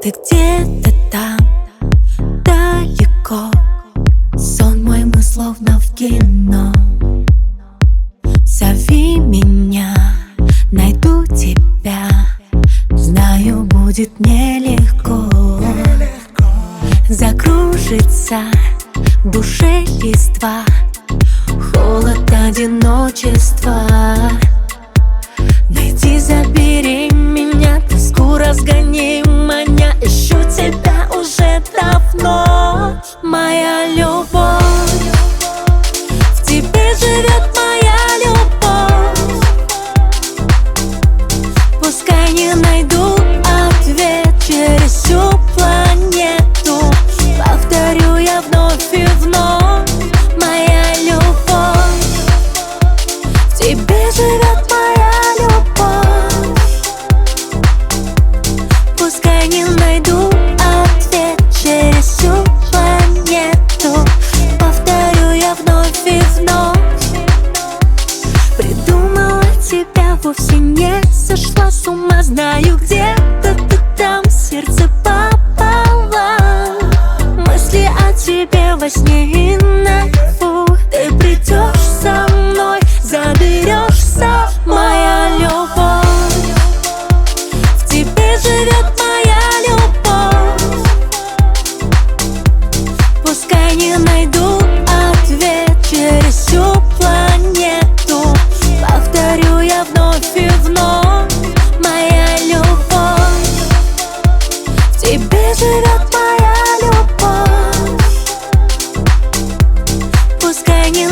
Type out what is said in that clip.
Ты где-то там, далеко. Сон мой, мы словно в кино. Зови меня, найду тебя. Знаю, будет нелегко. Закружится в душе листва, холод одиночества. Найди, забери меня, тоску разгони, маня. Ищу тебя уже давно, моя любовь. В тебе живет моя любовь. Пускай не найду ответ через всю планету, повторю я вновь и вновь, моя любовь. В тебе живет моя любовь. Пускай не найду ответ через всю планету, повторю я вновь и вновь. Придумала тебя, вовсе не сошла с ума. Знаю, где-то ты там, сердце пополам. Мысли о тебе во сне и наяву. Ты придешь со мной, заберешься, моя любовь. В тебе живет моя любовь. Пускай не найду ответ через всю планету, повторю я вновь и вновь, моя любовь. В тебе живет моя любовь. Пускай не